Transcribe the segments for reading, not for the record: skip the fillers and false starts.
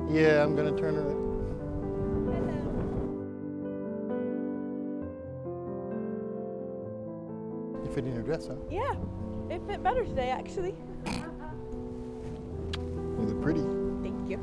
Yeah, I'm gonna turn around. You fit in your dress, huh? Yeah, it fit better today, actually. You look pretty. Thank you.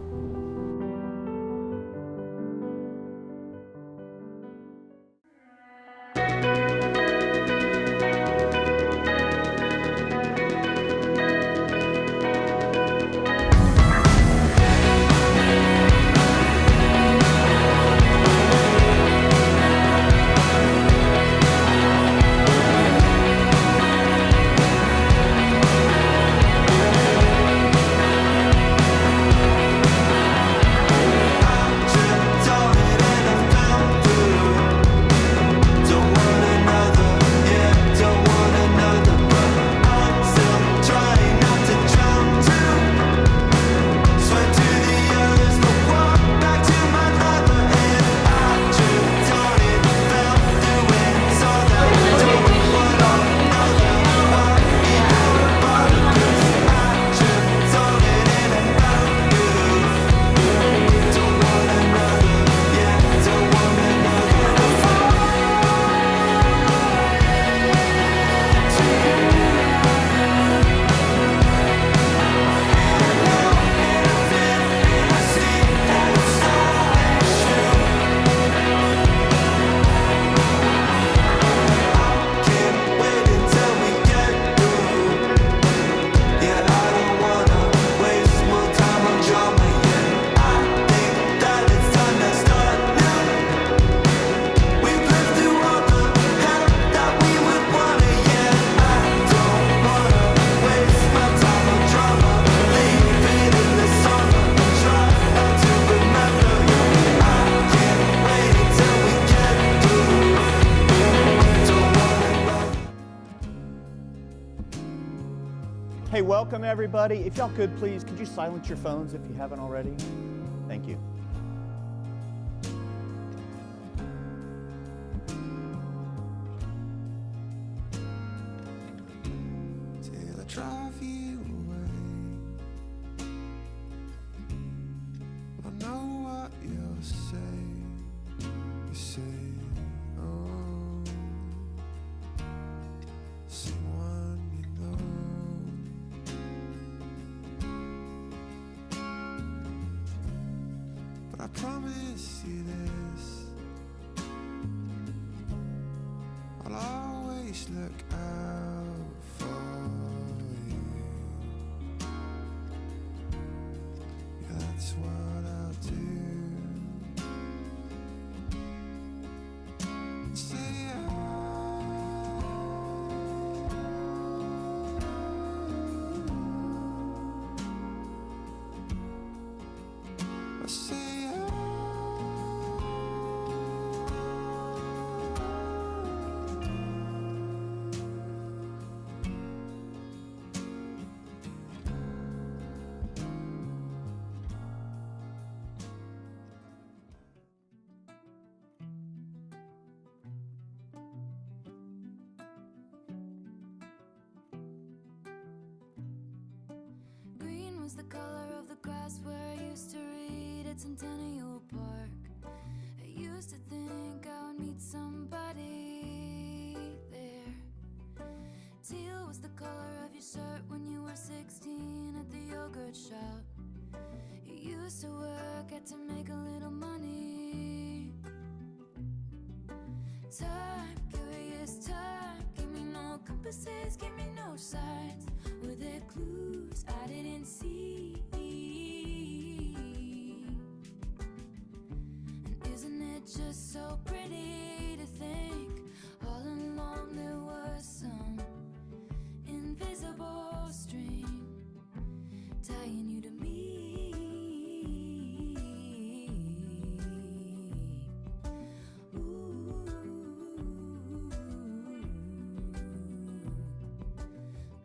Hey, welcome everybody. If y'all could please, could you silence your phones if you haven't already? Thank you. Till I drive you away, I know what you'll say. You say, oh, someone you know. But I promise you this, I'll always look out for you. Yeah, that's what I'll do. Say I say Green was the color of the grass where I used to read at Centennial Park. I used to think I would meet somebody there. Teal was the color of your shirt when you were 16 at the yogurt shop. You used to work at to make a little money. Time, curious time, give me no compasses, give me no signs. Were there clues I didn't see? And isn't it just so pretty to think all along there was some invisible string tying you to me?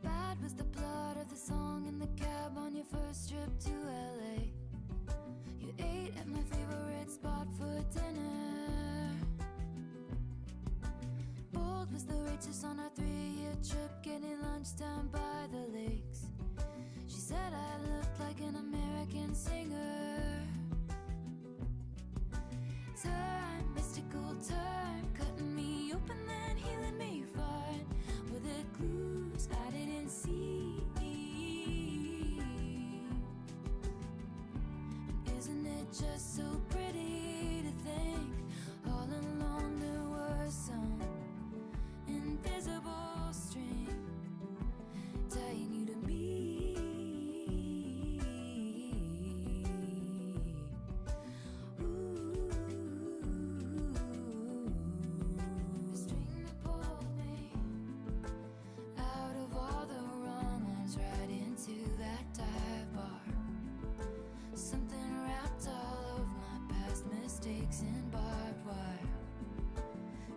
Bad was the plot of the song in the cab on your first trip to LA. You ate at my favorite spot for dinner. Bold was the waitress on our 3-year trip, getting lunch down by the lakes. She said I looked like an American singer. just so pretty to think all along there was some invisible string tying you to me. Ooh, the string that pulled me out of all the wrong ones right into that dive bar. Something wrapped all of my past mistakes in barbed wire.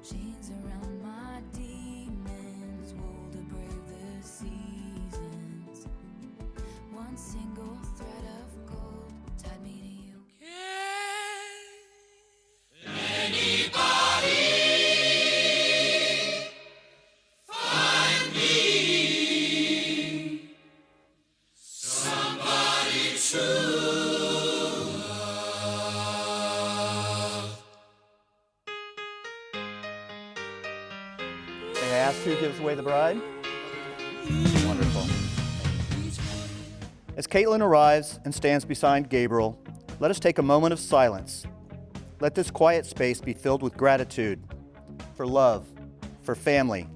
Chains around my demons, wool to brave the seasons. One single thread of gold tied me to you. May I ask who gives away the bride? Wonderful. As Caitlin arrives and stands beside Gabriel, let us take a moment of silence. Let this quiet space be filled with gratitude for love, for family,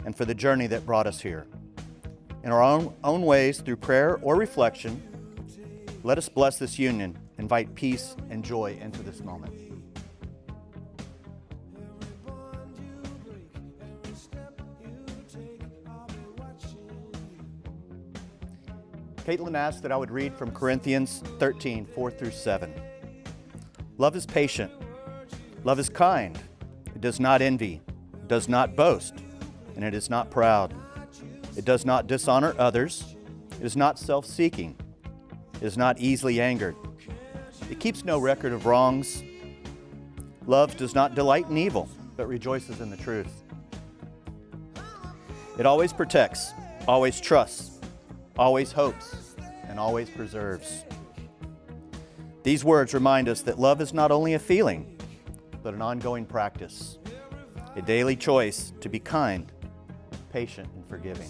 and for the journey that brought us here. In our own ways, through prayer or reflection, let us bless this union, invite peace and joy into this moment. Caitlin asked that I would read from Corinthians 13, 4 through 7. Love is patient. Love is kind. It does not envy, it does not boast, and it is not proud. It does not dishonor others. It is not self-seeking. It is not easily angered. It keeps no record of wrongs. Love does not delight in evil, but rejoices in the truth. It always protects, always trusts, always hopes, and always preserves. These words remind us that love is not only a feeling, but an ongoing practice, a daily choice to be kind, patient, and forgiving.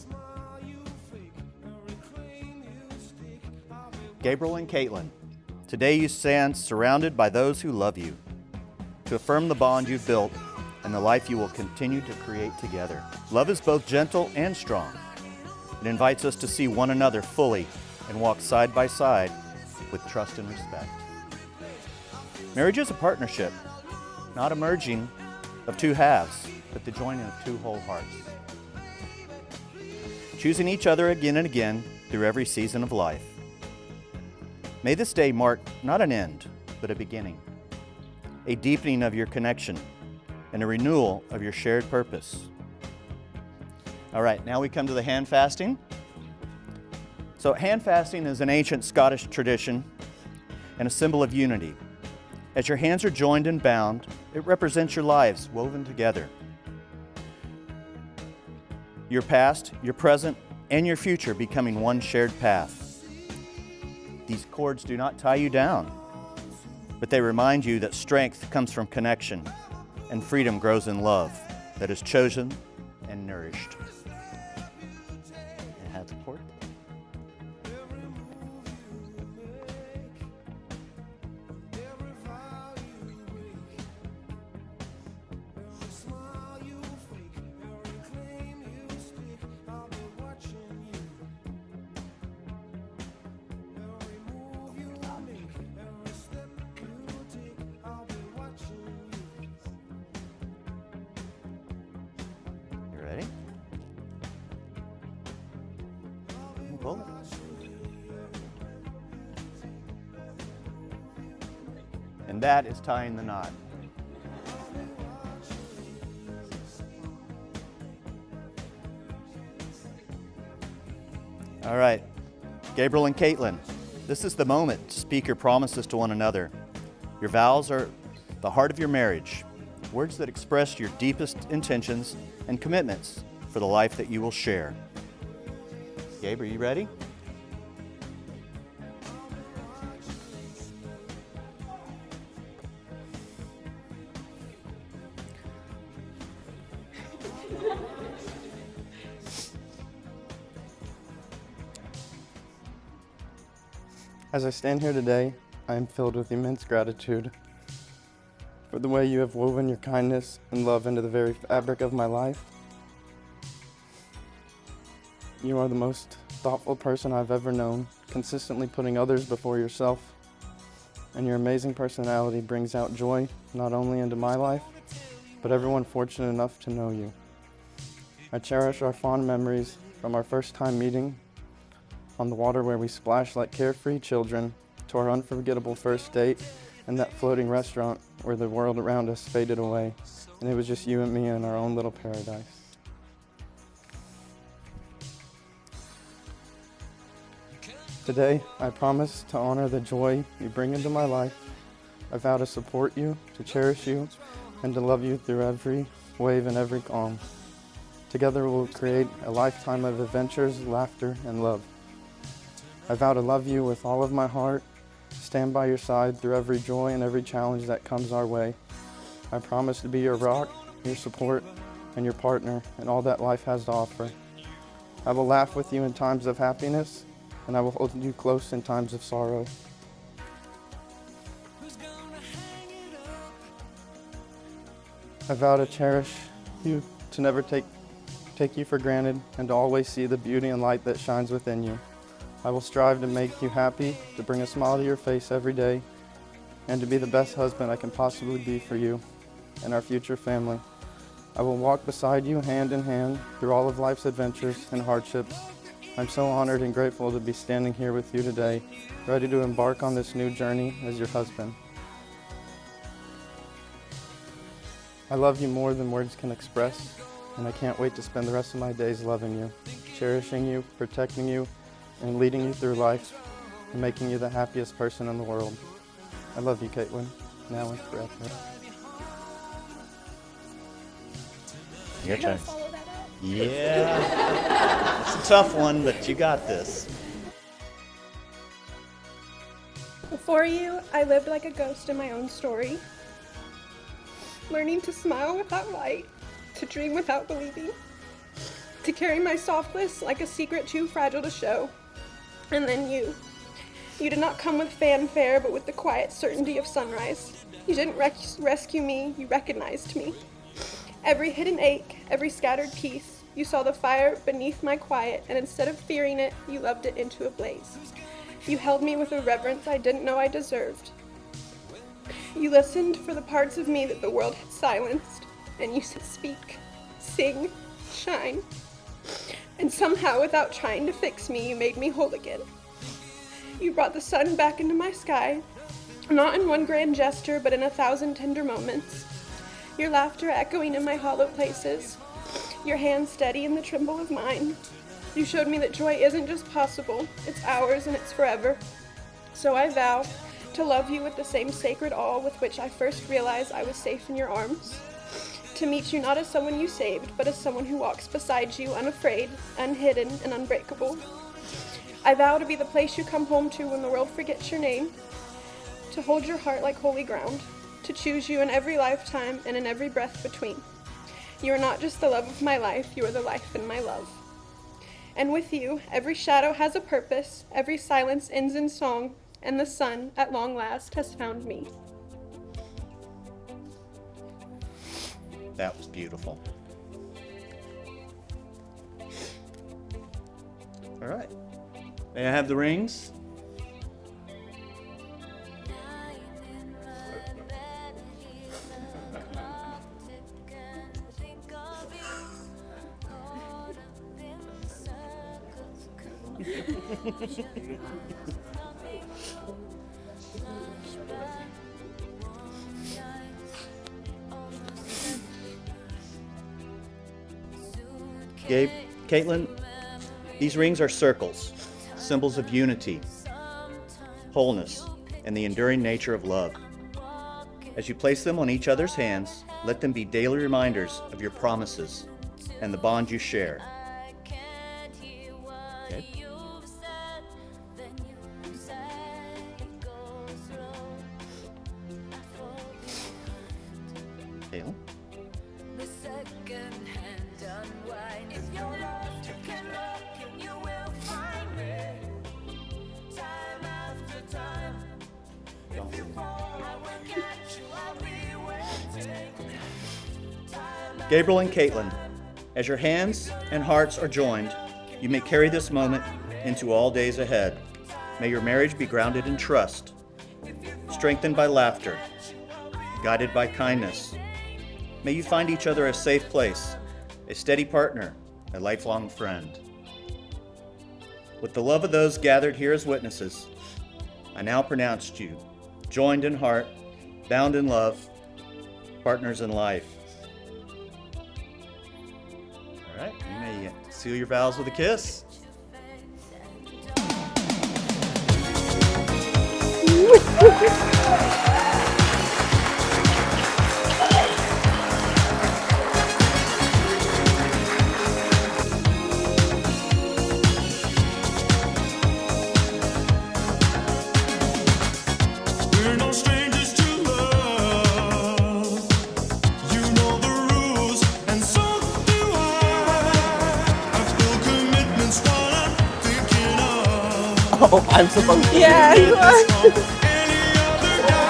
Gabriel and Caitlin, today you stand surrounded by those who love you, to affirm the bond you've built and the life you will continue to create together. Love is both gentle and strong. It invites us to see one another fully and walk side by side with trust and respect. Marriage is a partnership, not a merging of two halves, but the joining of two whole hearts. Choosing each other again and again through every season of life. May this day mark not an end, but a beginning, a deepening of your connection, and a renewal of your shared purpose. All right, now we come to the hand fasting. So hand fasting is an ancient Scottish tradition and a symbol of unity. As your hands are joined and bound, it represents your lives woven together. Your past, your present, and your future becoming one shared path. These cords do not tie you down, but they remind you that strength comes from connection and freedom grows in love that is chosen and nourished. It has a cord. You ready? Pull it. And that is tying the knot. All right, Gabriel and Caitlin, this is the moment to speak your promises to one another. Your vows are the heart of your marriage, words that express your deepest intentions and commitments for the life that you will share. Gabe, are you ready? As I stand here today, I am filled with immense gratitude for the way you have woven your kindness and love into the very fabric of my life. You are the most thoughtful person I've ever known, consistently putting others before yourself. And your amazing personality brings out joy not only into my life, but everyone fortunate enough to know you. I cherish our fond memories from our first time meeting on the water where we splashed like carefree children, to our unforgettable first date and that floating restaurant where the world around us faded away and it was just you and me in our own little paradise. Today, I promise to honor the joy you bring into my life. I vow to support you, to cherish you, and to love you through every wave and every calm. Together we'll create a lifetime of adventures, laughter, and love. I vow to love you with all of my heart, stand by your side through every joy and every challenge that comes our way. I promise to be your rock, your support, and your partner in all that life has to offer. I will laugh with you in times of happiness, and I will hold you close in times of sorrow. I vow to cherish you, to never take you for granted, and to always see the beauty and light that shines within you. I will strive to make you happy, to bring a smile to your face every day, and to be the best husband I can possibly be for you and our future family. I will walk beside you hand in hand through all of life's adventures and hardships. I'm so honored and grateful to be standing here with you today, ready to embark on this new journey as your husband. I love you more than words can express, and I can't wait to spend the rest of my days loving you, cherishing you, protecting you, and leading you through life, and making you the happiest person in the world. I love you, Caitlin, now and forever. Your I gotta turn. follow that up. Yeah. It's a tough one, but you got this. Before you, I lived like a ghost in my own story, learning to smile without light, to dream without believing, to carry my softness like a secret too fragile to show. And then you. You did not come with fanfare, but with the quiet certainty of sunrise. You didn't rescue me, you recognized me. Every hidden ache, every scattered piece, you saw the fire beneath my quiet, and instead of fearing it, you loved it into a blaze. You held me with a reverence I didn't know I deserved. You listened for the parts of me that the world had silenced, and you said, speak, sing, shine. And somehow, without trying to fix me, you made me whole again. You brought the sun back into my sky, not in one grand gesture, but in 1,000 tender moments. Your laughter echoing in my hollow places, your hand steady in the tremble of mine. You showed me that joy isn't just possible, it's ours and it's forever. So I vow to love you with the same sacred awe with which I first realized I was safe in your arms. To meet you not as someone you saved, but as someone who walks beside you, unafraid, unhidden, and unbreakable. I vow to be the place you come home to when the world forgets your name, to hold your heart like holy ground, to choose you in every lifetime and in every breath between. You are not just the love of my life, you are the life in my love. And with you, every shadow has a purpose, every silence ends in song, and the sun, at long last, has found me. That was beautiful. All right. May I have the rings? Gabe, Caitlin, these rings are circles, symbols of unity, wholeness, and the enduring nature of love. As you place them on each other's hands, let them be daily reminders of your promises and the bond you share. Okay. Caitlin? The second hand unwind. If you're lost, you can look and you will find me. Time after time, Gabriel and Caitlin, as your hands and hearts are joined, you may carry this moment into all days ahead. May your marriage be grounded in trust, strengthened by laughter, guided by kindness. May you find each other a safe place, a steady partner, a lifelong friend. With the love of those gathered here as witnesses, I now pronounce you joined in heart, bound in love, partners in life. All right, you may seal your vows with a kiss. We're no strangers to love. You know the rules, and so do I. I feel commitment's what I'm thinking of. Oh, I'm supposed to. Yeah, you are. Any other guy.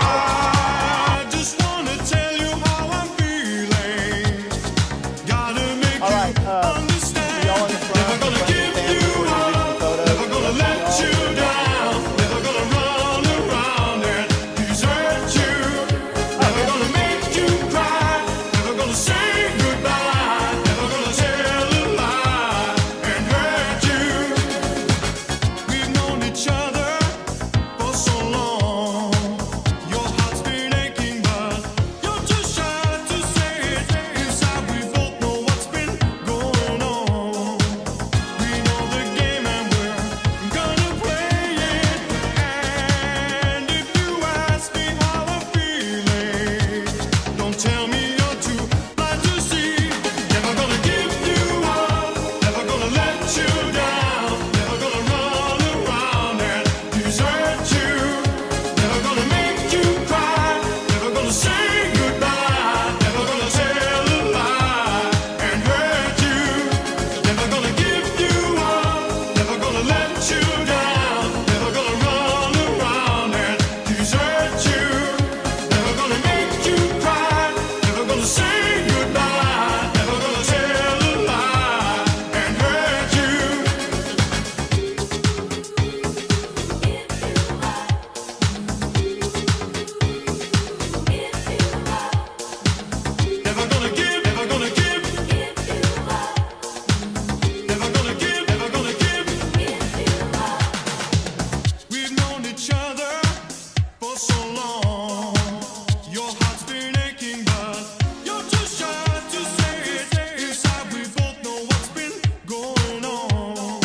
I just wanna tell you how I'm feeling. Gotta make All right, you understand. y'all in the front, Never gonna the give family, you we're gonna do some up. photos. Never gonna let you down. Never gonna run around and desert you. Never gonna make you cry. Never gonna say goodbye. Never gonna tell a lie and hurt you. We've known each other for so long. Your heart's been aching, but you're too shy to say it. Inside, we both know what's been going on. We know the game and we're gonna play it. And if you ask me how I'm feeling, don't tell me you're too blind to see. Never gonna give you up. Never gonna let you down. Never gonna run around and desert you. Never gonna make you cry. Never gonna say goodbye. Never gonna tell a lie and hurt you. Never gonna give you up. Never gonna let you down. Never gonna run around and desert you. Never gonna make you cry. Never gonna say goodbye. Never gonna tell a lie and hurt you. Never gonna give, never gonna give. Never gonna give, never gonna give. We've known each other for so long. Your heart's been aching, but you're too shy to say it. Inside, we both know what's been going on.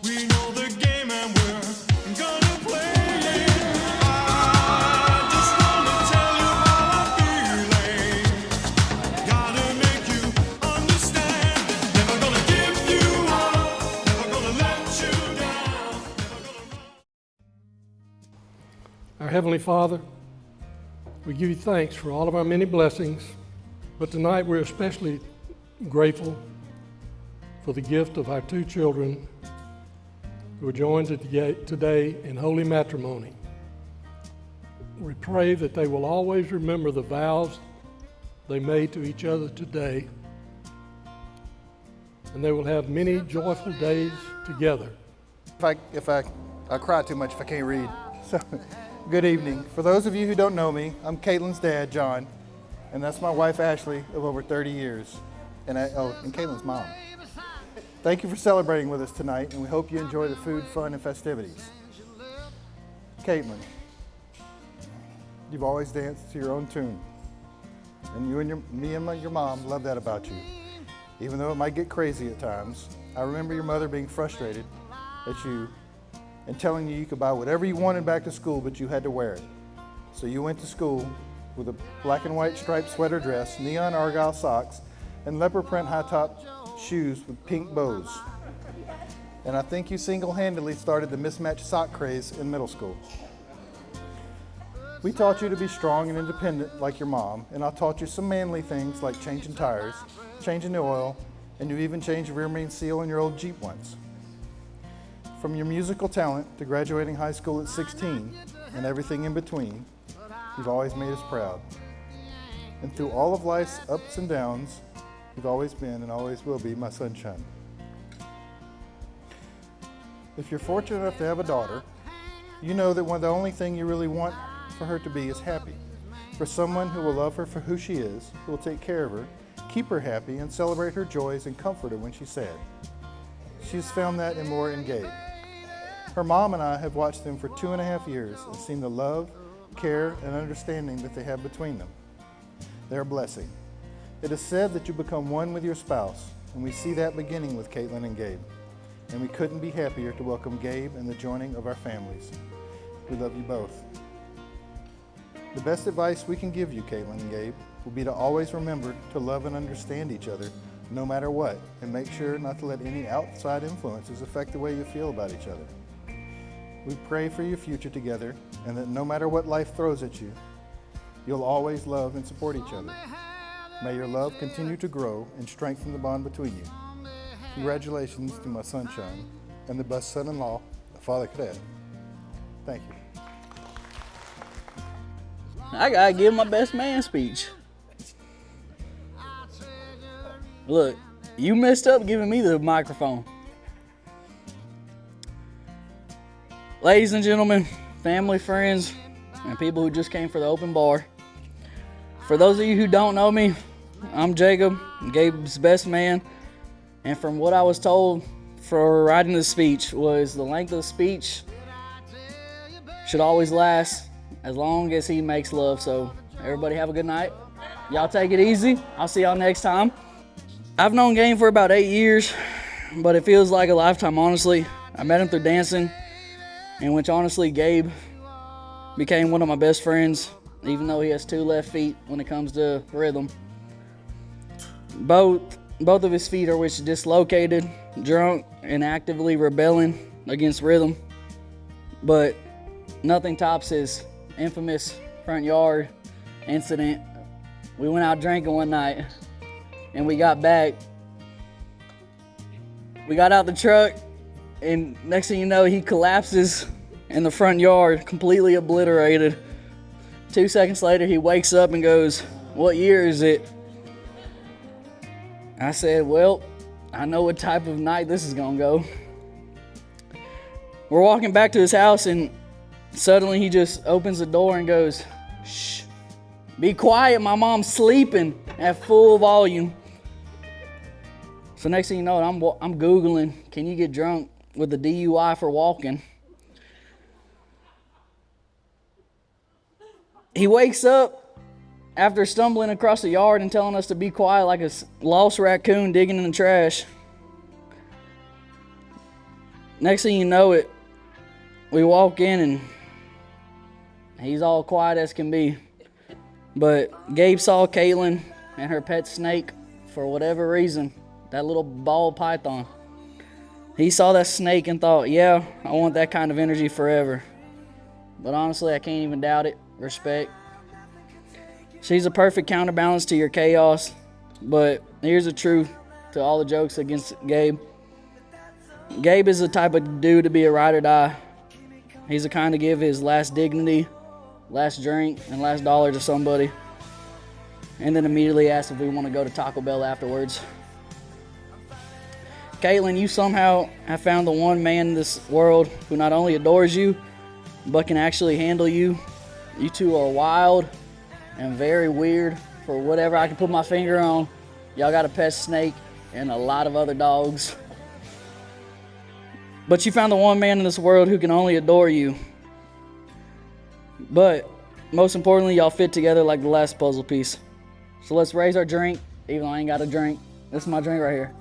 We know the game and we're gonna play it. I just wanna tell you how I'm feeling. Gotta make you understand. Never gonna give you up. Never gonna let you down. Our Heavenly Father, we give you thanks for all of our many blessings, but tonight we're especially grateful for the gift of our two children who are joined today in holy matrimony. We pray that they will always remember the vows they made to each other today, and they will have many joyful days together. If I cry too much if I can't read. So, good evening. For those of you who don't know me, I'm Caitlin's dad, John, and that's my wife, Ashley, of over 30 years, and Caitlin's mom. Thank you for celebrating with us tonight, and we hope you enjoy the food, fun, and festivities. Caitlin, you've always danced to your own tune, and me and your mom love that about you. Even though it might get crazy at times, I remember your mother being frustrated at you and telling you could buy whatever you wanted back to school, but you had to wear it. So you went to school with a black and white striped sweater dress, neon argyle socks, and leopard print high-top shoes with pink bows. And I think you single-handedly started the mismatched sock craze in middle school. We taught you to be strong and independent like your mom, and I taught you some manly things like changing tires, changing the oil, and you even changed the rear main seal in your old Jeep once. From your musical talent to graduating high school at 16, and everything in between, you've always made us proud. And through all of life's ups and downs, you've always been and always will be my sunshine. If you're fortunate enough to have a daughter, you know that the only thing you really want for her to be is happy. For someone who will love her for who she is, who will take care of her, keep her happy, and celebrate her joys and comfort her when she's sad. She's found that in Laura and Gabe. Her mom and I have watched them for 2.5 years and seen the love, care, and understanding that they have between them. They're a blessing. It is said that you become one with your spouse, and we see that beginning with Caitlin and Gabe. And we couldn't be happier to welcome Gabe and the joining of our families. We love you both. The best advice we can give you, Caitlin and Gabe, will be to always remember to love and understand each other no matter what, and make sure not to let any outside influences affect the way you feel about each other. We pray for your future together, and that no matter what life throws at you, you'll always love and support each other. May your love continue to grow and strengthen the bond between you. Congratulations to my sunshine and the best son-in-law a father could have. Thank you. I gotta give my best man speech. Look, you messed up giving me the microphone. Ladies and gentlemen, family, friends, and people who just came for the open bar. For those of you who don't know me, I'm Jacob, Gabe's best man. And from what I was told for writing the speech was the length of the speech should always last as long as he makes love. So everybody have a good night. Y'all take it easy. I'll see y'all next time. I've known Gabe for about 8 years, but it feels like a lifetime, honestly. I met him through dancing, in which honestly Gabe became one of my best friends, even though he has 2 left feet when it comes to rhythm. Both of his feet are which dislocated, drunk, and actively rebelling against rhythm. But nothing tops his infamous front yard incident. We went out drinking one night, and we got back. We got out the truck, and next thing you know, he collapses in the front yard, completely obliterated. 2 seconds later, he wakes up and goes, "What year is it?" I said, "Well, I know what type of night this is gonna go." We're walking back to his house, and suddenly he just opens the door and goes, "Shh, be quiet, my mom's sleeping," at full volume. So next thing you know, I'm Googling, can you get drunk with a DUI for walking? He wakes up after stumbling across the yard and telling us to be quiet like a lost raccoon digging in the trash. Next thing you know it, we walk in and he's all quiet as can be. But Gabe saw Caitlin and her pet snake for whatever reason, that little ball python. He saw that snake and thought, yeah, I want that kind of energy forever. But honestly, I can't even doubt it. Respect. She's a perfect counterbalance to your chaos. But here's the truth to all the jokes against Gabe. Gabe is the type of dude to be a ride or die. He's the kind to give his last dignity, last drink, and last dollar to somebody, and then immediately ask if we want to go to Taco Bell afterwards. Caitlin, you somehow have found the one man in this world who not only adores you, but can actually handle you. You two are wild and very weird for whatever I can put my finger on. Y'all got a pet snake and a lot of other dogs. But you found the one man in this world who can only adore you. But most importantly, y'all fit together like the last puzzle piece. So let's raise our drink, even though I ain't got a drink. This is my drink right here.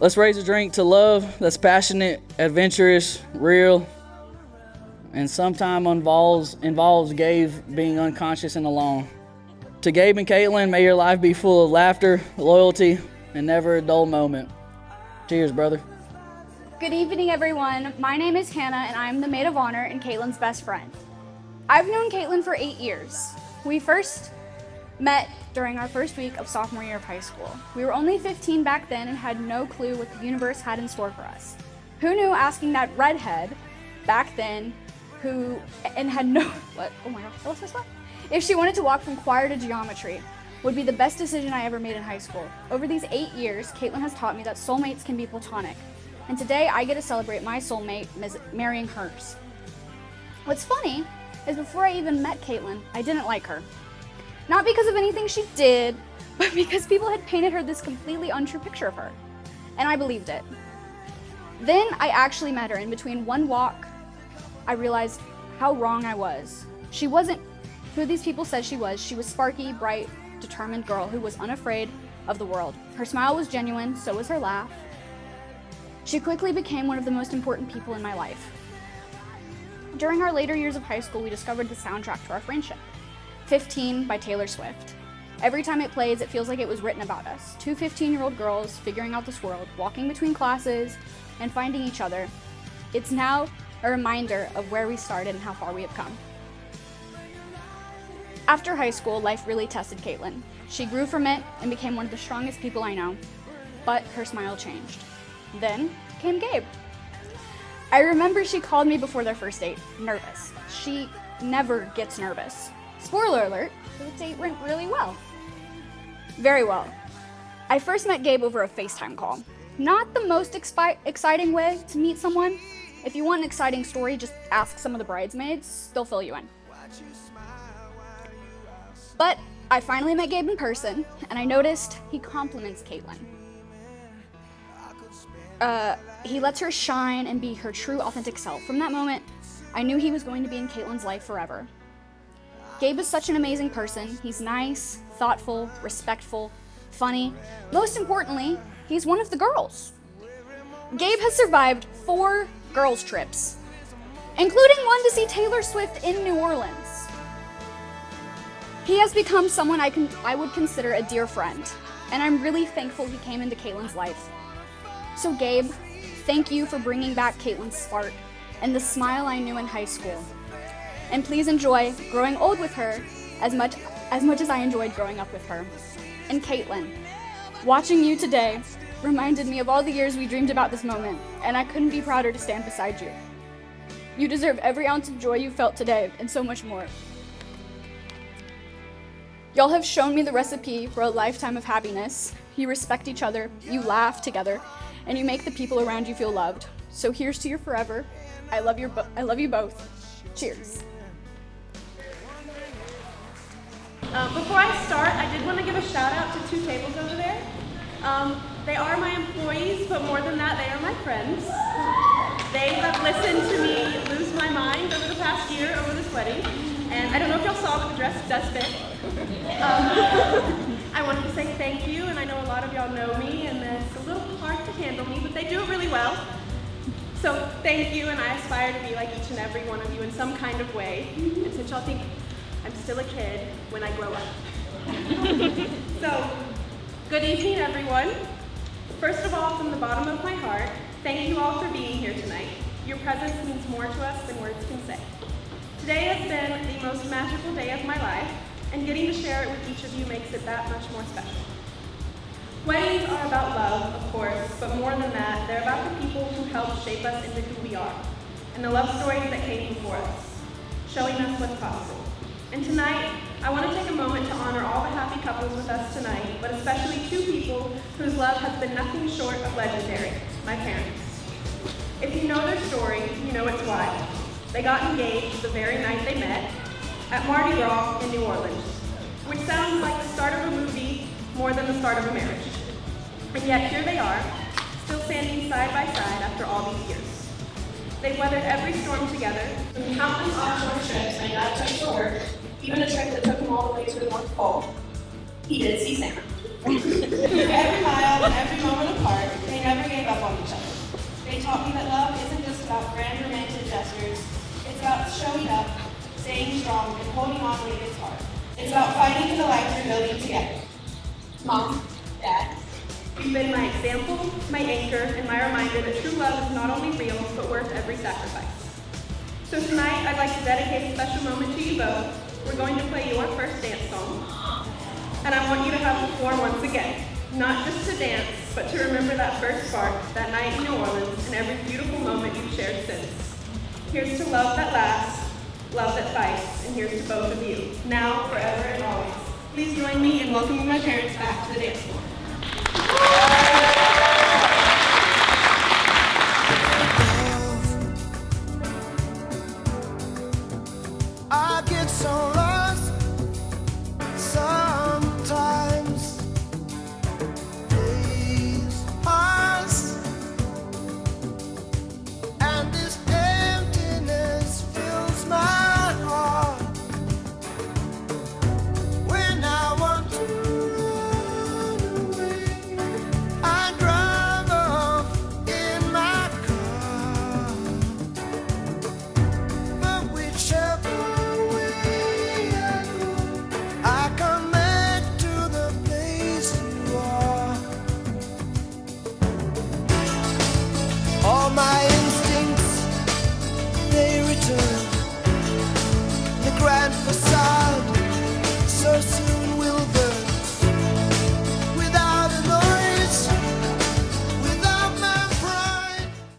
Let's raise a drink to love that's passionate, adventurous, real, and sometimes involves Gabe being unconscious and alone. To Gabe and Caitlin, may your life be full of laughter, loyalty, and never a dull moment. Cheers, brother. Good evening, everyone. My name is Hannah, and I'm the maid of honor and Caitlin's best friend. I've known Caitlin for 8 years. We first met during our first week of sophomore year of high school. We were only 15 back then and had no clue what the universe had in store for us. Who knew asking that redhead back then and had no, what? Oh my gosh, what's this one? If she wanted to walk from choir to geometry, would be the best decision I ever made in high school. Over these 8 years, Caitlin has taught me that soulmates can be platonic. And today I get to celebrate my soulmate marrying hers. What's funny is before I even met Caitlin, I didn't like her. Not because of anything she did, but because people had painted her this completely untrue picture of her. And I believed it. Then I actually met her, and between one walk, I realized how wrong I was. She wasn't who these people said she was. She was sparky, bright, determined girl who was unafraid of the world. Her smile was genuine, so was her laugh. She quickly became one of the most important people in my life. During our later years of high school, we discovered the soundtrack to our friendship, 15 by Taylor Swift. Every time it plays, it feels like it was written about us. Two 15-year-old girls figuring out this world, walking between classes, and finding each other. It's now a reminder of where we started and how far we have come. After high school, life really tested Caitlin. She grew from it and became one of the strongest people I know, but her smile changed. Then came Gabe. I remember she called me before their first date, nervous. She never gets nervous. Spoiler alert, the date went really well. Very well. I first met Gabe over a FaceTime call. Not the most exciting way to meet someone. If you want an exciting story, just ask some of the bridesmaids, they'll fill you in. But I finally met Gabe in person, and I noticed he compliments Caitlin. He lets her shine and be her true, authentic self. From that moment, I knew he was going to be in Caitlin's life forever. Gabe is such an amazing person. He's nice, thoughtful, respectful, funny. Most importantly, he's one of the girls. Gabe has survived 4 girls' trips, including one to see Taylor Swift in New Orleans. He has become someone I would consider a dear friend, and I'm really thankful he came into Caitlin's life. So Gabe, thank you for bringing back Caitlin's spark and the smile I knew in high school. And please enjoy growing old with her as much as I enjoyed growing up with her. And Caitlin, watching you today reminded me of all the years we dreamed about this moment, and I couldn't be prouder to stand beside you. You deserve every ounce of joy you felt today, and so much more. Y'all have shown me the recipe for a lifetime of happiness. You respect each other, you laugh together, and you make the people around you feel loved. So here's to your forever. I love you both. Cheers. Before I start, I did want to give a shout out to 2 tables over there. They are my employees, but more than that, they are my friends. They have listened to me lose my mind over the past year over this wedding. And I don't know if y'all saw, but the dress does fit. I wanted to say thank you, and I know a lot of y'all know me, and it's a little hard to handle me, but they do it really well. So thank you, and I aspire to be like each and every one of you in some kind of way. And since y'all think I'm still a kid when I grow up. So, good evening, everyone. First of all, from the bottom of my heart, thank you all for being here tonight. Your presence means more to us than words can say. Today has been the most magical day of my life, and getting to share it with each of you makes it that much more special. Weddings are about love, of course, but more than that, they're about the people who helped shape us into who we are, and the love stories that came before us, showing us what's possible. And tonight, I want to take a moment to honor all the happy couples with us tonight, but especially 2 people whose love has been nothing short of legendary, my parents. If you know their story, you know it's why. They got engaged the very night they met at Mardi Gras in New Orleans, which sounds like the start of a movie more than the start of a marriage. And yet here they are, still standing side by side after all these years. They've weathered every storm together, from countless offshore trips my dad took for work, even a trip that took him all the way to the North Pole. He did see Santa. Every mile and every moment apart, they never gave up on each other. They taught me that love isn't just about grand romantic gestures. It's about showing up, staying strong, and holding on when it gets hard. It's about fighting for the life you're building together. Mom, Dad, you've been my example, my anchor, and my reminder that true love is not only real, but worth every sacrifice. So tonight, I'd like to dedicate a special moment to you both. We're going to play your first dance song. And I want you to have the floor once again. Not just to dance, but to remember that first spark, that night in New Orleans, and every beautiful moment you've shared since. Here's to love that lasts, love that fights, and here's to both of you, now, forever, and always. Please join me in welcoming my parents back to the dance floor.